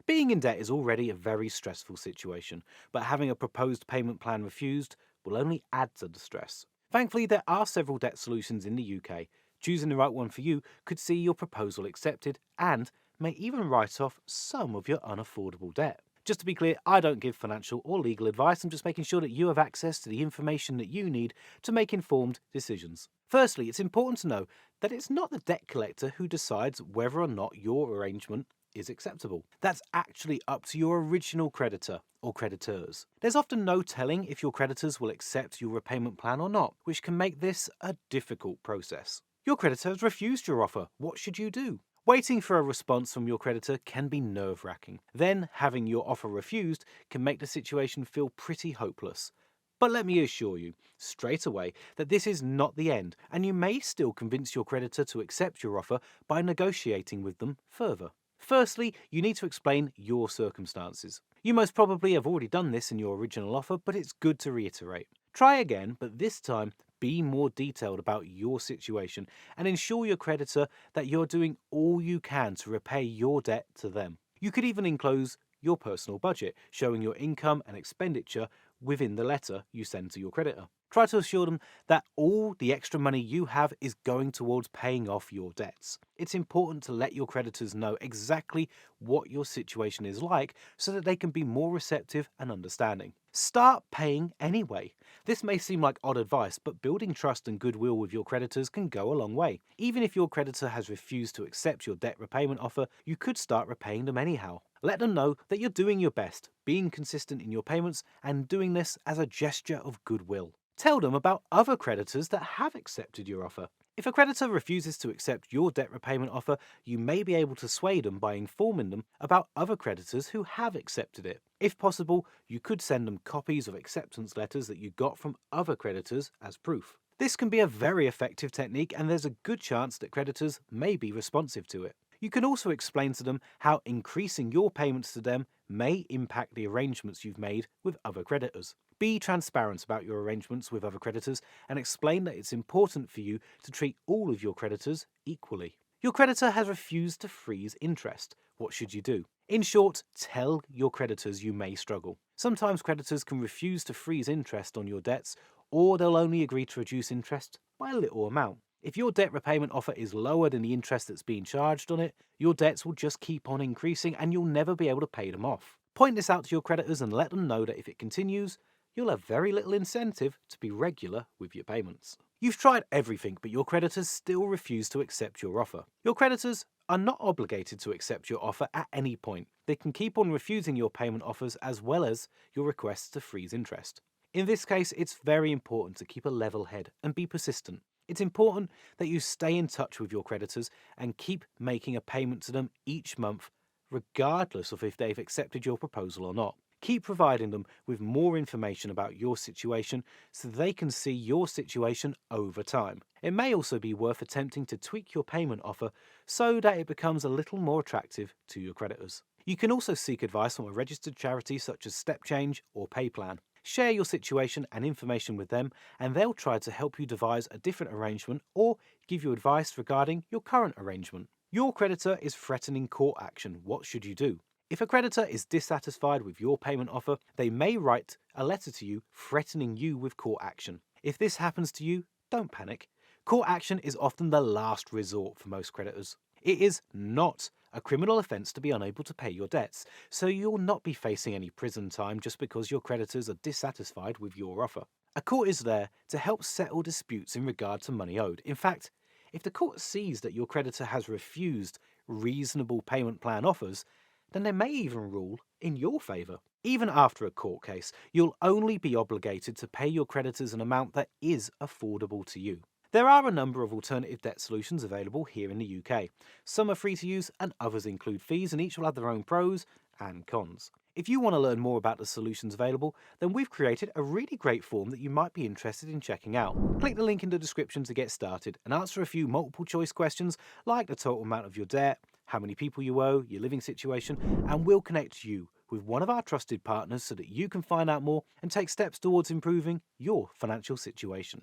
Being in debt is already a very stressful situation, but having a proposed payment plan refused will only add to the stress. Thankfully, there are several debt solutions in the UK. Choosing the right one for you could see your proposal accepted and may even write off some of your unaffordable debt. Just to be clear, I don't give financial or legal advice. I'm just making sure that you have access to the information that you need to make informed decisions. Firstly, it's important to know that it's not the debt collector who decides whether or not your arrangement is acceptable. That's actually up to your original creditor or creditors. There's often no telling if your creditors will accept your repayment plan or not, which can make this a difficult process. Your creditor has refused your offer. What should you do? Waiting for a response from your creditor can be nerve-wracking. Then, having your offer refused can make the situation feel pretty hopeless. But let me assure you, straight away, that this is not the end, and you may still convince your creditor to accept your offer by negotiating with them further. Firstly, you need to explain your circumstances. You most probably have already done this in your original offer, but it's good to reiterate. Try again, but this time be more detailed about your situation and ensure your creditor that you're doing all you can to repay your debt to them. You could even enclose your personal budget, showing your income and expenditure within the letter you send to your creditor. Try to assure them that all the extra money you have is going towards paying off your debts. It's important to let your creditors know exactly what your situation is like so that they can be more receptive and understanding. Start paying anyway. This may seem like odd advice, but building trust and goodwill with your creditors can go a long way. Even if your creditor has refused to accept your debt repayment offer, you could start repaying them anyhow. Let them know that you're doing your best, being consistent in your payments, and doing this as a gesture of goodwill. Tell them about other creditors that have accepted your offer. If a creditor refuses to accept your debt repayment offer, you may be able to sway them by informing them about other creditors who have accepted it. If possible, you could send them copies of acceptance letters that you got from other creditors as proof. This can be a very effective technique, and there's a good chance that creditors may be responsive to it. You can also explain to them how increasing your payments to them may impact the arrangements you've made with other creditors. Be transparent about your arrangements with other creditors and explain that it's important for you to treat all of your creditors equally. Your creditor has refused to freeze interest. What should you do? In short, tell your creditors you may struggle. Sometimes creditors can refuse to freeze interest on your debts, or they'll only agree to reduce interest by a little amount. If your debt repayment offer is lower than the interest that's being charged on it, your debts will just keep on increasing and you'll never be able to pay them off. Point this out to your creditors and let them know that if it continues, you'll have very little incentive to be regular with your payments. You've tried everything, but your creditors still refuse to accept your offer. Your creditors are not obligated to accept your offer at any point. They can keep on refusing your payment offers as well as your requests to freeze interest. In this case, it's very important to keep a level head and be persistent. It's important that you stay in touch with your creditors and keep making a payment to them each month, regardless of if they've accepted your proposal or not. Keep providing them with more information about your situation so they can see your situation over time. It may also be worth attempting to tweak your payment offer so that it becomes a little more attractive to your creditors. You can also seek advice from a registered charity such as Step Change or PayPlan. Share your situation and information with them, and they'll try to help you devise a different arrangement or give you advice regarding your current arrangement. Your creditor is threatening court action. What should you do? If a creditor is dissatisfied with your payment offer, they may write a letter to you threatening you with court action. If this happens to you, don't panic. Court action is often the last resort for most creditors. It is not a criminal offence to be unable to pay your debts, so you'll not be facing any prison time just because your creditors are dissatisfied with your offer. A court is there to help settle disputes in regard to money owed. In fact, if the court sees that your creditor has refused reasonable payment plan offers, then they may even rule in your favour. Even after a court case, you'll only be obligated to pay your creditors an amount that is affordable to you. There are a number of alternative debt solutions available here in the UK. Some are free to use and others include fees, and each will have their own pros and cons. If you want to learn more about the solutions available, then we've created a really great form that you might be interested in checking out. Click the link in the description to get started and answer a few multiple choice questions like the total amount of your debt, how many people you owe, your living situation, and we'll connect you with one of our trusted partners so that you can find out more and take steps towards improving your financial situation.